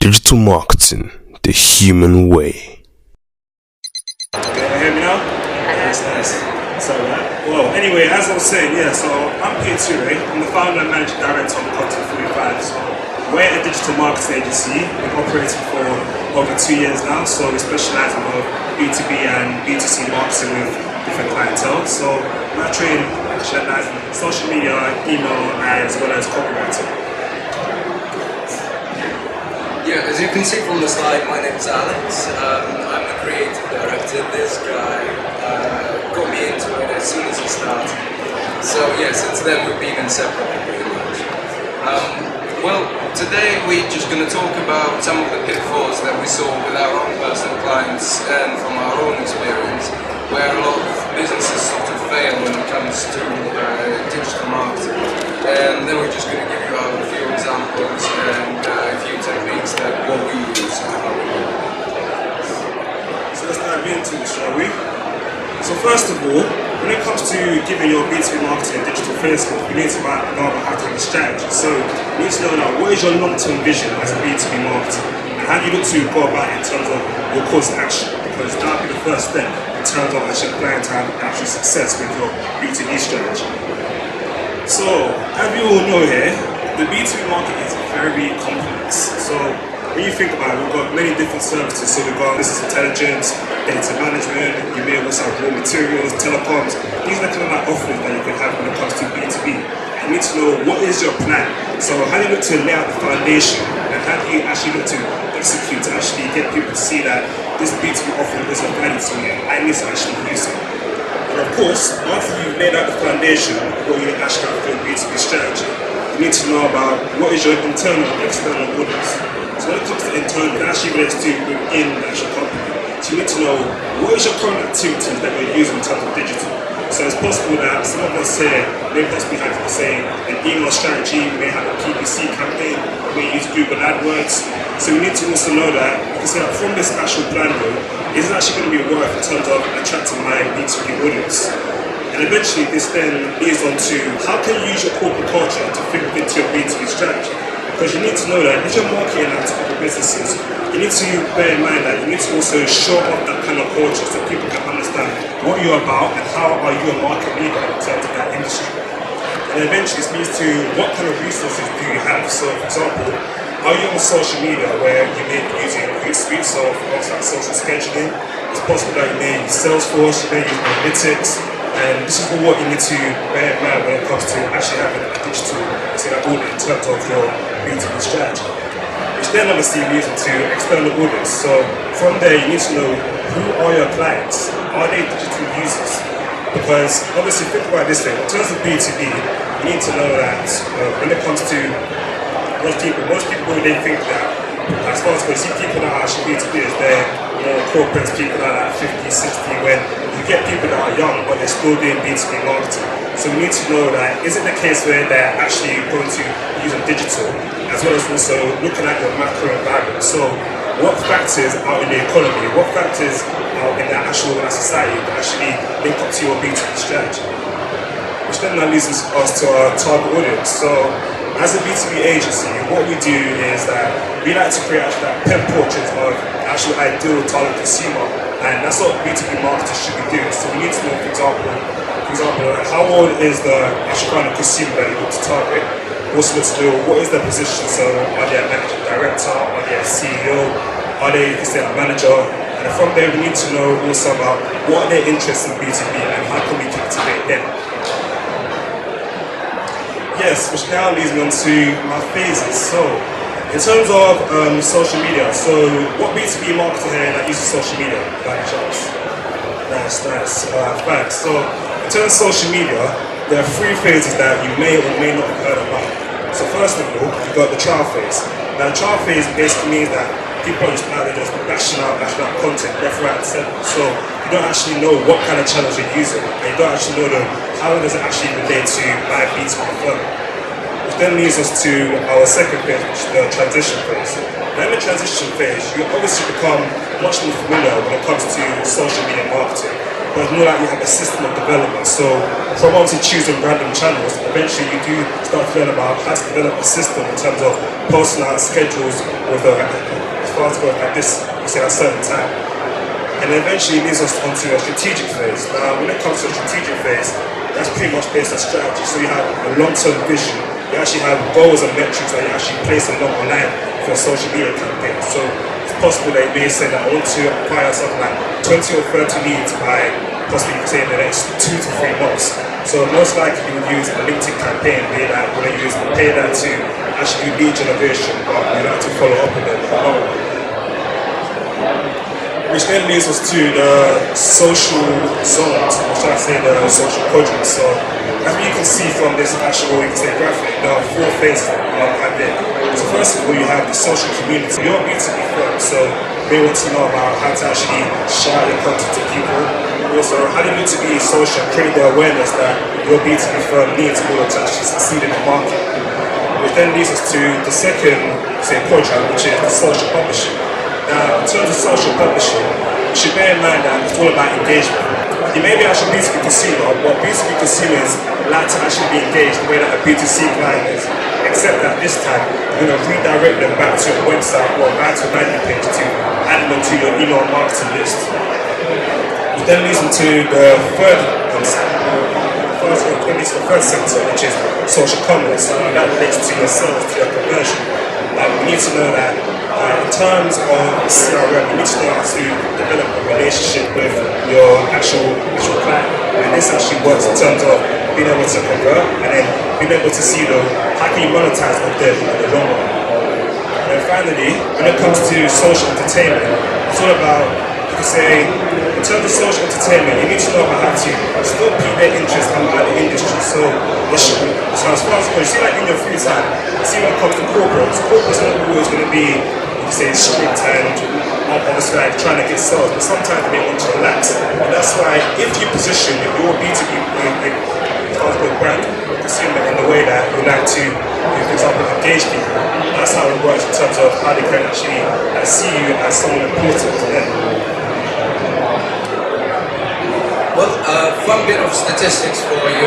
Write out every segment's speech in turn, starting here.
Digital marketing, the human way. Can you hear me now? Nice. So, well, anyway, as I was saying, so I'm Peter Turay. I'm the founder and managing director of Content 45. So, we're a digital marketing agency. We've operated for over 2 years now. So, we specialize in both B2B and B2C marketing with different clientele. So, my trade specializes in social media, email, as well as copywriting. Yeah, as you can see from the slide, my name is Alex. I'm the creative director. This guy got me into it as soon as he started. So yeah, since then we've been inseparable pretty much. Well, today we're just going to talk about some of the pitfalls that we saw with our own personal clients and from our own experience, where a lot of businesses sort of fail when it comes to digital marketing. And then we're just going to give you a few examples and a few techniques that what we use and how we do it. So let's dive into it, shall we? So first of all, when it comes to giving your B2B marketing a digital facelift, you need to know about how to have a strategy. So you need to know now, what is your long-term vision as a B2B marketer? And how do you look to go about it in terms of your course of action? Because that will be the first step in terms of actually planning to have actual success with your B2B strategy. So, as we all know here, the B2B market is very complex. So, when you think about it, we've got many different services. So, we've got business intelligence, data management, you may also have raw materials, telecoms. These are the kind of like offerings that you can have when it comes to B2B. You need to know what is your plan. So, how do you look to lay out the foundation, and how do you actually look to execute to actually get people to see that this B2B offering is of value to you and is actually using. And of course, after you've laid out the foundation of what you actually have for your B2B strategy, you need to know about what is your internal and external audience. So when it comes to internal, it actually relates to within the actual company. So you need to know what is your current activities that you're using in terms of digital. So it's possible that some of us here, maybe that's behind, say, an email strategy, we may have a PPC campaign, we may use Google AdWords. So we need to also know that, you can say that from this actual plan though, is it actually going to be worth in terms of attracting my B2B audience? And eventually this then leads on to how can you use your corporate culture to fit into your B2B strategy? Because you need to know that if you're marketing out to other businesses, you need to bear in mind that you need to also show off that kind of culture so people can understand what you're about and how are you a market leader in terms of that industry. And eventually this leads to what kind of resources do you have? So for example, are you on social media where you may be using Hootsuite, so for like social scheduling? It's possible that you may use Salesforce, you may use analytics, and this is what you need to bear in mind when it comes to actually having a digital audit in terms of your B2B strategy. Which then obviously leads into external audits. So from there you need to know who are your clients? Are they digital users? Because obviously think about this thing, in terms of B2B, you need to know that when it comes to most people they think that as far as you see people that are actually B2B is they're more corporate, people that are like 50, 60, when you get people that are young but they're still doing B2B marketing. So we need to know that is it the case where they're actually going to use digital as well as also looking at your macro environment. So what factors out in the economy, what factors out in the actual society that actually link up to your B2B strategy? Which then leads us to our target audience. So as a B2B agency, what we do is that we like to create that pen portraits of actual ideal target consumer, and that's what B2B marketers should be doing. So we need to know, for example, how old is the actual kind of consumer that you want to target. Also need to know what is their position. So are they a managing director, are they a CEO, are they a manager? And from there we need to know also about what are their interests in B2B and how can we captivate them. Yes, which now leads me on to my phases. So, in terms of social media, so what B2B marketer here that uses social media by any chance? Nice. Thanks. So, in terms of social media, there are 3 phases that you may or may not have heard about. So, first of all, you've got the trial phase. Now, the trial phase basically means that people are just out there just bashing out content left, right, and center. So, you don't actually know what kind of channels you're using, and you don't actually know how does it actually relate to my B2B firm. Which then leads us to our second phase, which is the transition phase. Now in the transition phase, you obviously become much more familiar when it comes to social media marketing. but it's more like you have a system of development. So from obviously choosing random channels, eventually you do start to learn about how to develop a system in terms of posting out schedules with as far as going like this, you say at a certain time. And then eventually it leads us onto a strategic phase. Now when it comes to a strategic phase, that's pretty much based on strategy. So you have a long-term vision, you actually have goals and metrics that you actually place along the line for a social media campaign. So it's possible that you may say that I want to acquire something like 20 or 30 leads by possibly say in the next 2 to 3 months. So most likely you would use a LinkedIn campaign, be that we're going to pay that to actually do lead generation, but you have to follow up with it. Which then leads us to the social zones, or should I say the social quadrants. So as you can see from this actual graphic, there are 4 phases that we have there. So first of all, you have the social community. You're a B2B firm, so they want to know about how to actually share your content to people. Also, how do you need to be social and create the awareness that your B2B firm needs in order to actually succeed in the market. Which then leads us to the second quadrant, which is the social publishing. Now, in terms of social publishing, you should bear in mind that it's all about engagement. You may be actually B2B consumer, but B2B consumers like to actually be engaged the way that a B2C client is. Except that this time, you're going to redirect them back to your website or back to a landing page to add them to your email marketing list. Which then leads into the third sector, which is social commerce. That relates to your sales, to your conversion. We need to know that in terms of CRM, you need to know how to develop a relationship with your actual client. And this actually works in terms of being able to convert and then being able to see how can you monetize with them in the long run. And then finally, when it comes to social entertainment, it's all about, you could say, in terms of social entertainment, you need to know about how to still pique their interest about the industry. So as far as you see, like in your free time, see when it comes to corporates are not always going to be, you could say, strict and obviously like trying to get sales, but sometimes they want to relax. And that's why if you position your B2B brand consumer in the way that you like to, for example, engage people, that's how it works in terms of how they can actually see you as someone important to them. Well, fun bit of statistics for you.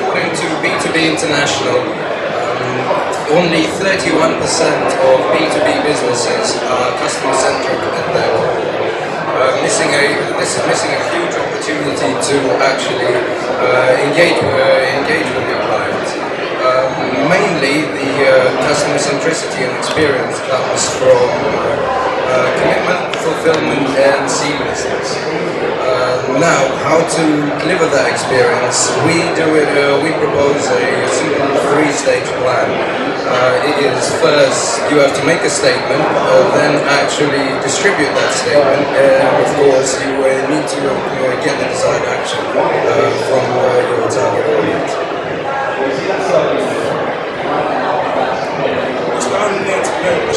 According to B2B International, only 31% of B2B businesses are customer-centric at their core. This is missing a huge opportunity to actually engage with your clients. Mainly, the customer centricity and experience comes from commitment, fulfillment, and seamlessness. Now, how to deliver that experience? We propose a simple 3-stage plan. It is first, you have to make a statement, then actually distribute that statement, and of course you need to get the desired action from your target audience.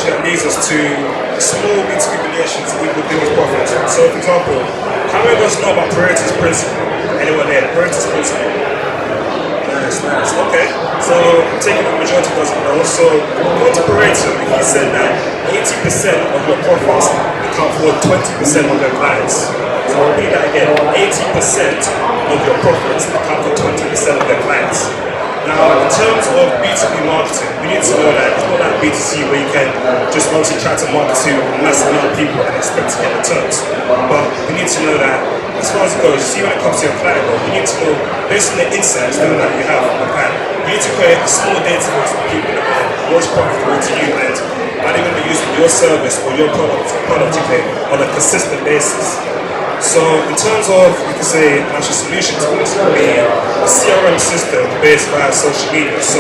That leads us to small B2B relations with business profits. So, for example, how many of us know about Pareto's principle? Anyone there? Pareto's principle? Nice. Okay. So, I'm taking the majority doesn't know. So, according to Pareto, he said that 80% of your profits account for 20% of your clients. So, I'll repeat that again. 80% of your profits account for 20% of their clients. Now, in terms of B2B marketing, we need to know that it's not like B2C where you can just obviously try to market to a massive amount of people and expect to get returns. But we need to know that as far as it goes, see when it comes to your client, you need to know, based on the insights that you have from the client, you need to create a small database of people that are most profitable to you and are they going to be using your service or your product on a consistent basis. So in terms of, you could say, an actual solution to this would be a CRM system based via social media. So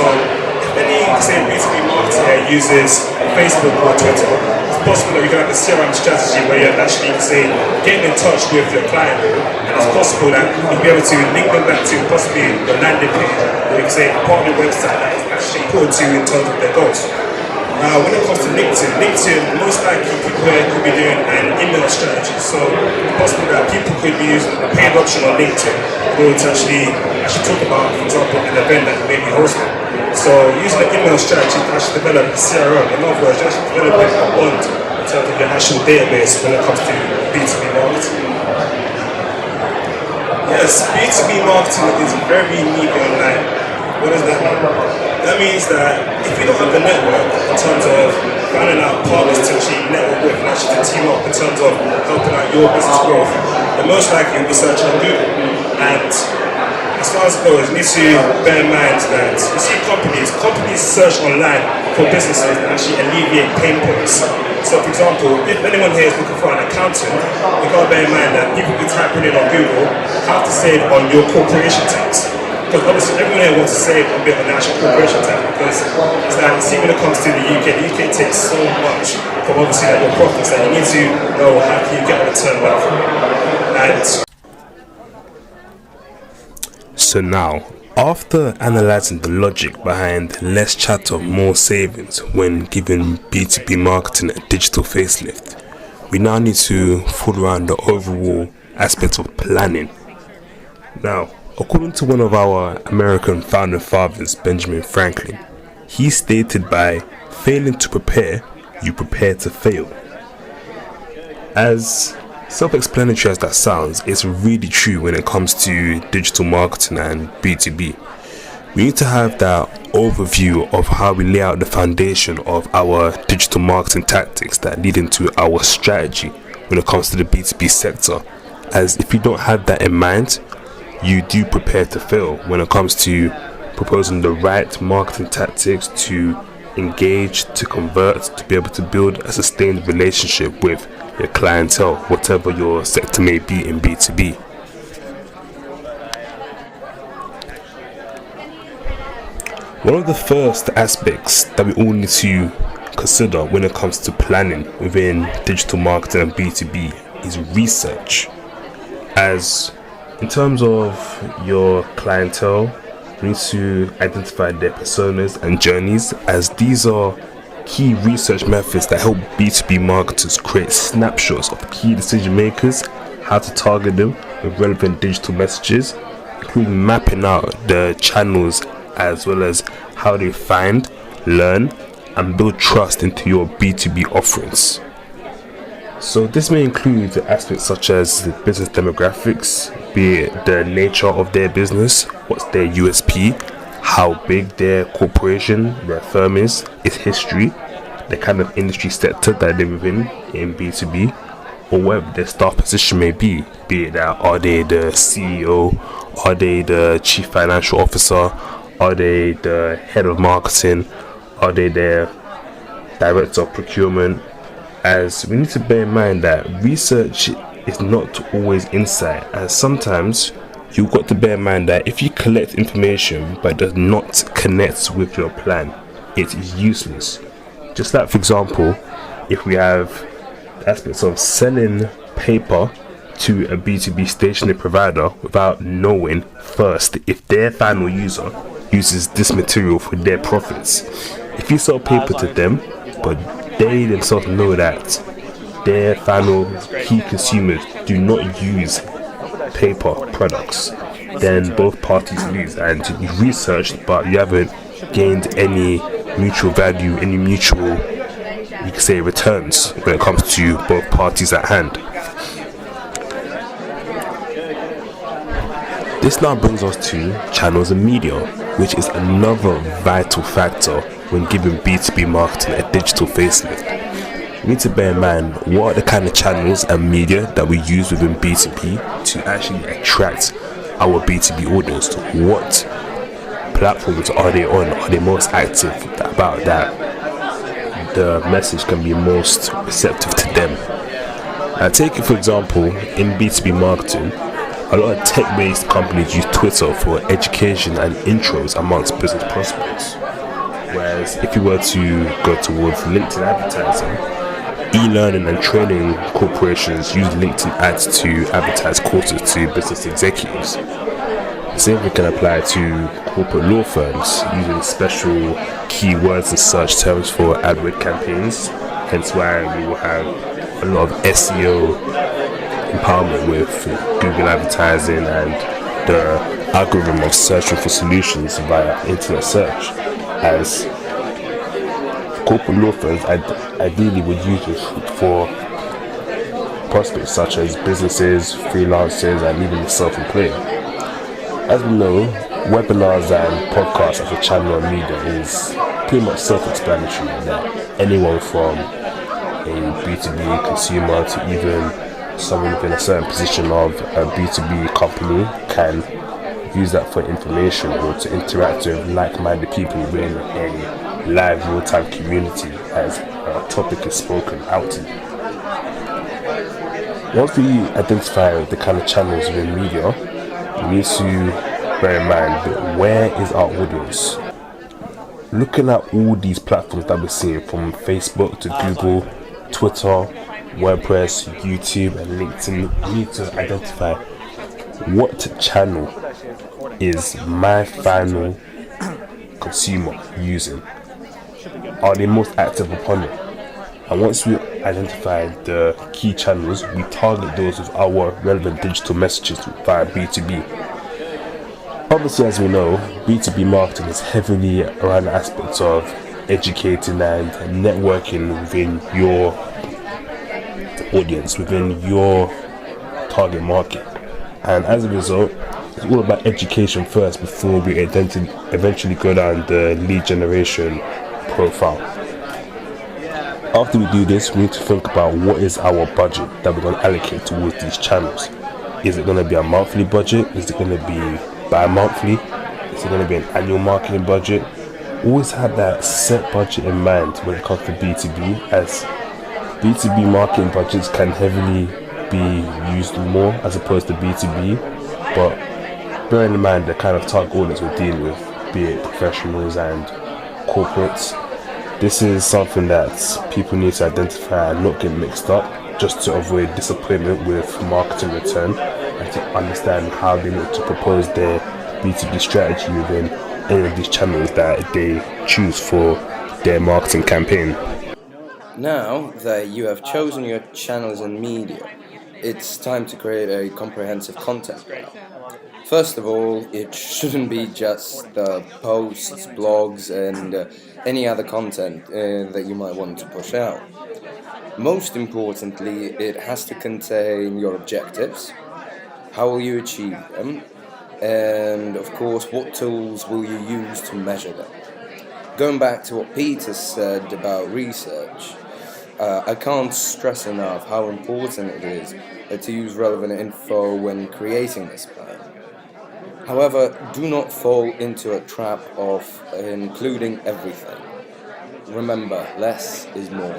if any, say, B2B marketer uses Facebook or Twitter, it's possible that you can have a CRM strategy where you're actually, you could say, getting in touch with your client, and it's possible that you'll be able to link them back to possibly the landing page, or you could say a partner website that is actually important to you in terms of their goals. Now, when it comes to LinkedIn, most likely people could be doing an email strategy. So it's possible that people could be using a paid option on LinkedIn in order to actually talk about, for example, an event that you may be hosting. So using an email strategy to actually develop a CRM, in other words, you're actually developing a bond in terms of your actual database when it comes to B2B marketing. Yes, B2B marketing is very unique online. What does that mean? That means that if you don't have the network in terms of finding out partners to actually network with and actually to team up in terms of helping out your business growth, then most likely you'll be searching on Google. And as far as it goes, you need to bear in mind that you see companies search online for businesses that actually alleviate pain points. So for example, if anyone here is looking for an accountant, you've got to bear in mind that people can type in on Google how to save on your corporation tax. Because obviously everyone here wants to save a bit on the actual corporation tax, because it's like, see when it comes to the UK takes so much from obviously like your profits that you need to know how can you get a return back from it. And So now, after analysing the logic behind less chatter, more savings when giving B2B marketing a digital facelift, we now need to fool around the overall aspect of planning. Now, according to one of our American founding fathers, Benjamin Franklin, he stated by failing to prepare, you prepare to fail. As self-explanatory as that sounds, it's really true when it comes to digital marketing and B2B. We need to have that overview of how we lay out the foundation of our digital marketing tactics that lead into our strategy when it comes to the B2B sector. As if you don't have that in mind, you do prepare to fail when it comes to proposing the right marketing tactics to engage, to convert, to be able to build a sustained relationship with your clientele, whatever your sector may be in B2B. One of the first aspects that we all need to consider when it comes to planning within digital marketing and B2B is research. As in terms of your clientele, you need to identify their personas and journeys, as these are key research methods that help B2B marketers create snapshots of key decision makers, how to target them with relevant digital messages, including mapping out the channels as well as how they find, learn, and build trust into your B2B offerings. So this may include aspects such as the business demographics, be it the nature of their business, what's their USP, how big their corporation, their firm is, its history, the kind of industry sector that they live in B2B, or whatever their staff position may be it that are they the CEO, are they the chief financial officer, are they the head of marketing, are they the director of procurement. As we need to bear in mind that research is not always insight, as sometimes you've got to bear in mind that if you collect information but does not connect with your plan, it is useless. Just like, for example, if we have aspects of selling paper to a B2B stationery provider without knowing first if their final user uses this material for their profits. If you sell paper to them, but they themselves know that their final key consumers do not use paper products, then both parties lose, and you researched but you haven't gained any mutual value, any mutual, you could say, returns when it comes to both parties at hand. This now brings us to channels and media, which is another vital factor when giving B2B marketing a digital facelift. We need to bear in mind what are the kind of channels and media that we use within B2B to actually attract our B2B audience. What platforms are they on? Are they most active about that the message can be most receptive to them? Take it for example, in B2B marketing, a lot of tech-based companies use Twitter for education and intros amongst business prospects. Whereas if you were to go towards LinkedIn advertising, e-learning and training corporations use LinkedIn ads to advertise courses to business executives. The same thing can apply to corporate law firms using special keywords and search terms for AdWord campaigns. Hence why we will have a lot of SEO empowerment with Google advertising and the algorithm of searching for solutions via internet search, as corporate law firms ideally would use it for prospects such as businesses, freelancers, and even the self-employed. As we know, webinars and podcasts as a channel of media is pretty much self-explanatory, that anyone from a B2B consumer to even someone within a certain position of a B2B company can use that for information or to interact with like-minded people within a live real-time community as a topic is spoken out to. Once we identify the kind of channels within media, we need to bear in mind that where is our audience? Looking at all these platforms that we're seeing, from Facebook to Google, Twitter, WordPress, YouTube and LinkedIn, we need to identify what channel is my final consumer using. Are they most active upon it? And once we identify the key channels, we target those with our relevant digital messages via B2B. Obviously, as we know, B2B marketing is heavily around the aspects of educating and networking within your audience, within your target market. And as a result, it's all about education first before we eventually go down the lead generation profile. After we do this, we need to think about what is our budget that we're going to allocate towards these channels. Is it going to be a monthly budget? Is it going to be bi-monthly? Is it going to be an annual marketing budget? Always have that set budget in mind when it comes to B2B, as B2B marketing budgets can heavily be used more as opposed to B2B, but bearing in mind the kind of target audience we're dealing with, be it professionals and corporates, this is something that people need to identify and not get mixed up, just to avoid disappointment with marketing return and to understand how they need to propose their B2B strategy within any of these channels that they choose for their marketing campaign. Now that you have chosen your channels and media, it's time to create a comprehensive content plan. First of all, it shouldn't be just the posts, blogs and any other content that you might want to push out. Most importantly, it has to contain your objectives, how will you achieve them, and of course what tools will you use to measure them. Going back to what Peter said about research, I can't stress enough how important it is to use relevant info when creating this plan. However, do not fall into a trap of including everything. Remember, less is more.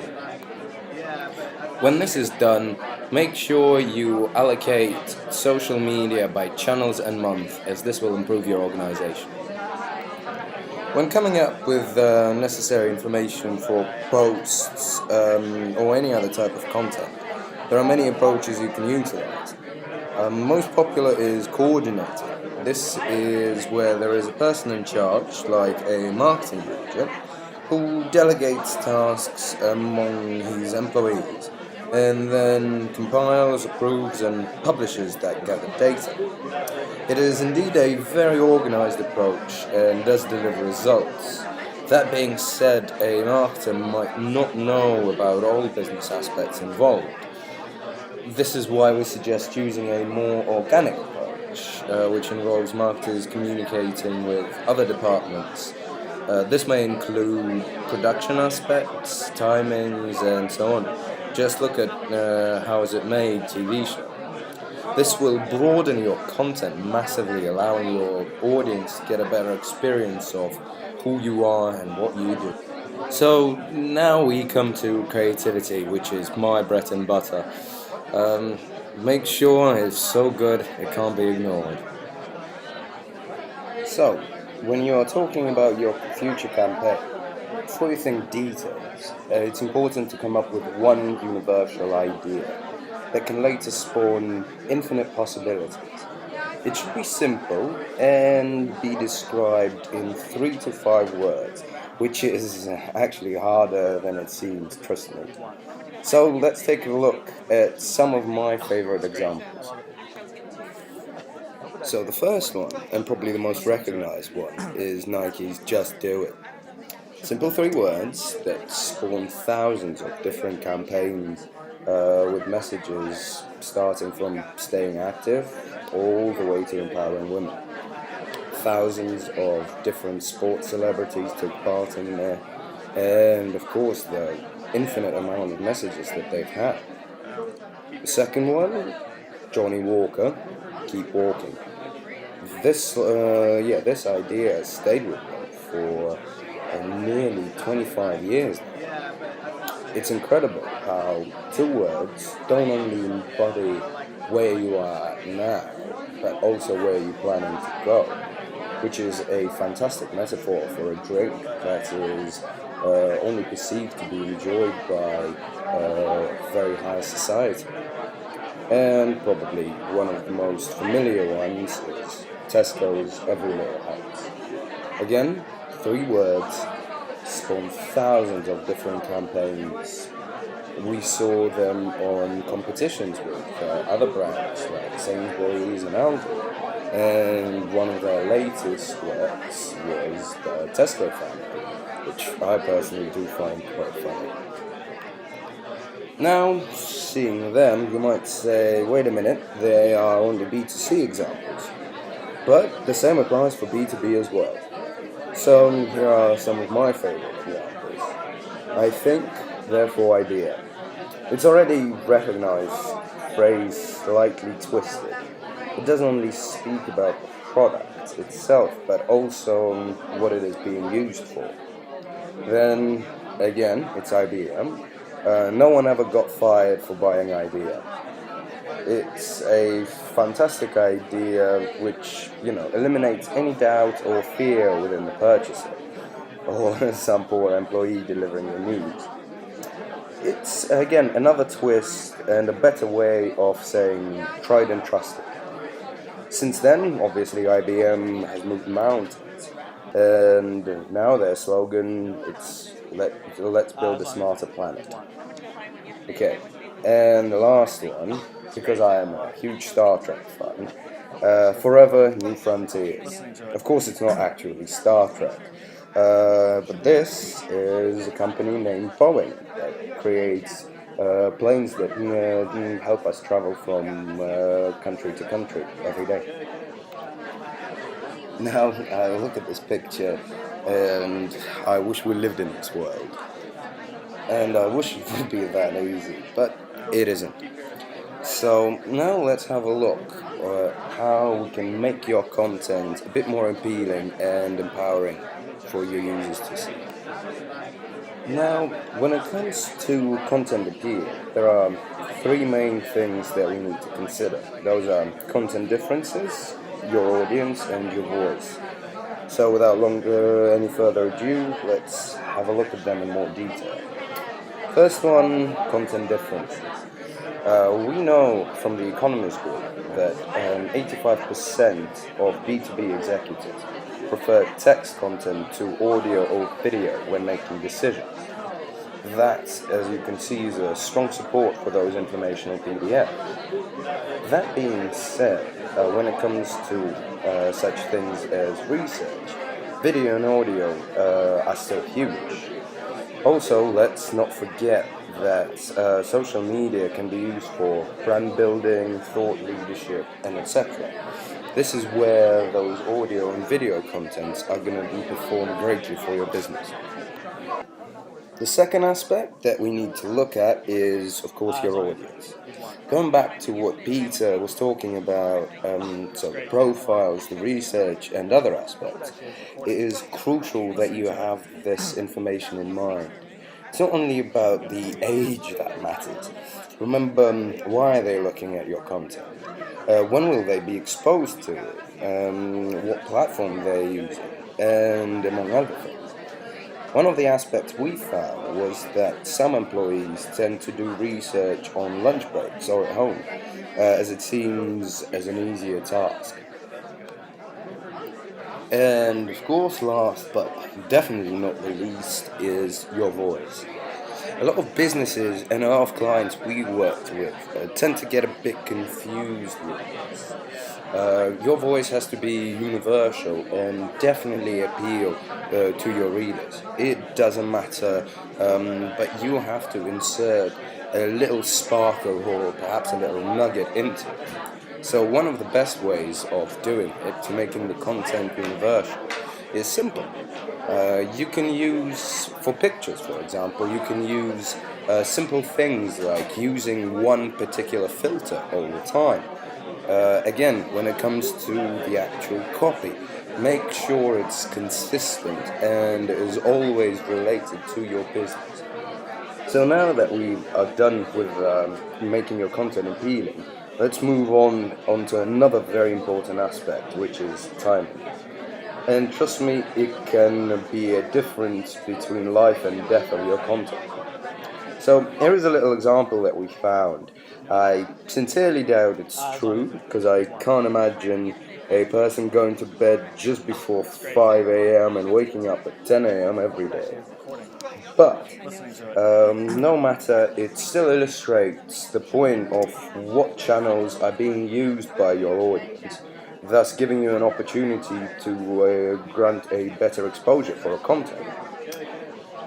When this is done, make sure you allocate social media by channels and month, as this will improve your organization. When coming up with necessary information for posts or any other type of content, there are many approaches you can utilize. Most popular is coordinating. This is where there is a person in charge, like a marketing manager, who delegates tasks among his employees and then compiles, approves and publishes that gathered data. It is indeed a very organized approach and does deliver results. That being said, a marketer might not know about all business aspects involved. This is why we suggest using a more organic approach, which involves marketers communicating with other departments. This may include production aspects, timings and so on. Just look at How Is It Made TV show. This will broaden your content massively, allowing your audience to get a better experience of who you are and what you do. So now we come to creativity, which is my bread and butter. Make sure it's so good it can't be ignored. So, when you are talking about your future campaign, before you think details, it's important to come up with one universal idea that can later spawn infinite possibilities. It should be simple and be described in 3 to 5 words, which is actually harder than it seems, trust me. So let's take a look at some of my favorite examples. So the first one, and probably the most recognized one, is Nike's Just Do It. Simple 3 words that spawn thousands of different campaigns with messages starting from staying active all the way to empowering women. Thousands of different sports celebrities took part in there, and of course the infinite amount of messages that they've had. The second one, Johnny Walker, Keep Walking. This idea has stayed with me for nearly 25 years now. It's incredible how two words don't only embody where you are now, but also where you're planning to go, which is a fantastic metaphor for a drink that is only perceived to be enjoyed by very high society. And probably one of the most familiar ones is Tesco's Every Little Helps. Again, three words spawned thousands of different campaigns. We saw them on competitions with other brands like Sainsbury's and Aldi. And one of their latest works was the Tesco family, which I personally do find quite funny. Now, seeing them, you might say, wait a minute, they are only B2C examples. But the same applies for B2B as well. So here are some of my favorite examples. I think, therefore idea. It's already recognized phrase slightly twisted. It doesn't only speak about the product itself, but also what it is being used for. Then, again, it's IBM. No one ever got fired for buying IBM. It's a fantastic idea which, eliminates any doubt or fear within the purchaser, or some poor employee delivering the news. It's, again, another twist and a better way of saying tried and trusted. Since then, obviously, IBM has moved mountains, and now their slogan, it's let's build a smarter planet. Okay, and the last one, because I am a huge Star Trek fan, Forever New Frontiers. Of course, it's not actually Star Trek, but this is a company named Boeing that creates planes that help us travel from country to country every day. Now, I look at this picture and I wish we lived in this world. And I wish it would be that easy, but it isn't. So now let's have a look at how we can make your content a bit more appealing and empowering for your users to see. Now, when it comes to content appeal, there are three main things that we need to consider. Those are content differences, your audience, and your voice. So without any further ado, let's have a look at them in more detail. First one, content differences. We know from the Economist Group that 85% of B2B executives prefer text content to audio or video when making decisions. That, as you can see, is a strong support for those informational PDFs. That being said, when it comes to such things as research, video and audio are still huge. Also, let's not forget that social media can be used for brand building, thought leadership, and etc. This is where those audio and video contents are going to be performed greatly for your business. The second aspect that we need to look at is, of course, your audience. Going back to what Peter was talking about, so the profiles, the research, and other aspects, it is crucial that you have this information in mind. It's not only about the age that matters. Remember, why are they looking at your content? When will they be exposed to it? What platform they're using? And among other things. One of the aspects we found was that some employees tend to do research on lunch breaks or at home, as it seems as an easier task. And of course, last but definitely not the least is your voice. A lot of businesses and a lot of clients we worked with tend to get a bit confused with this. Your voice has to be universal and definitely appeal to your readers. It doesn't matter, but you have to insert a little sparkle or perhaps a little nugget into it. So one of the best ways of doing it, to making the content universal, is simple. You can use, for pictures for example, you can use simple things like using one particular filter all the time. Again, when it comes to the actual copy, make sure it's consistent and is always related to your business. So now that we are done with making your content appealing, let's move on to another very important aspect, which is timing. And trust me, it can be a difference between life and death of your content. So here is a little example that we found. I sincerely doubt it's true, because I can't imagine a person going to bed just before 5 a.m. and waking up at 10 a.m. every day. But no matter, it still illustrates the point of what channels are being used by your audience, thus giving you an opportunity to grant a better exposure for a content.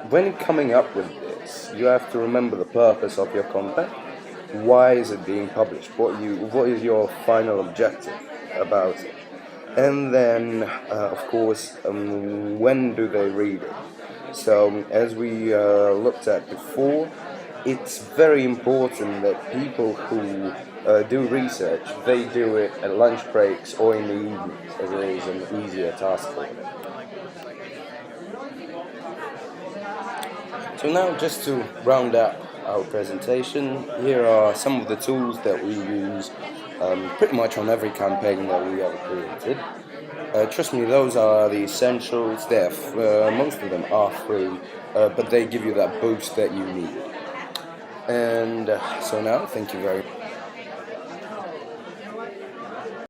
When coming up with this, you have to remember the purpose of your content. Why is it being published? What is your final objective about it? And then, of course, when do they read it? So, as we looked at before, it's very important that people who do research, they do it at lunch breaks or in the evenings, as it is an easier task for them. So now, just to round up our presentation, here are some of the tools that we use pretty much on every campaign that we ever created. Trust me, those are the essentials. Most of them are free, but they give you that boost that you need. And so now, thank you very much.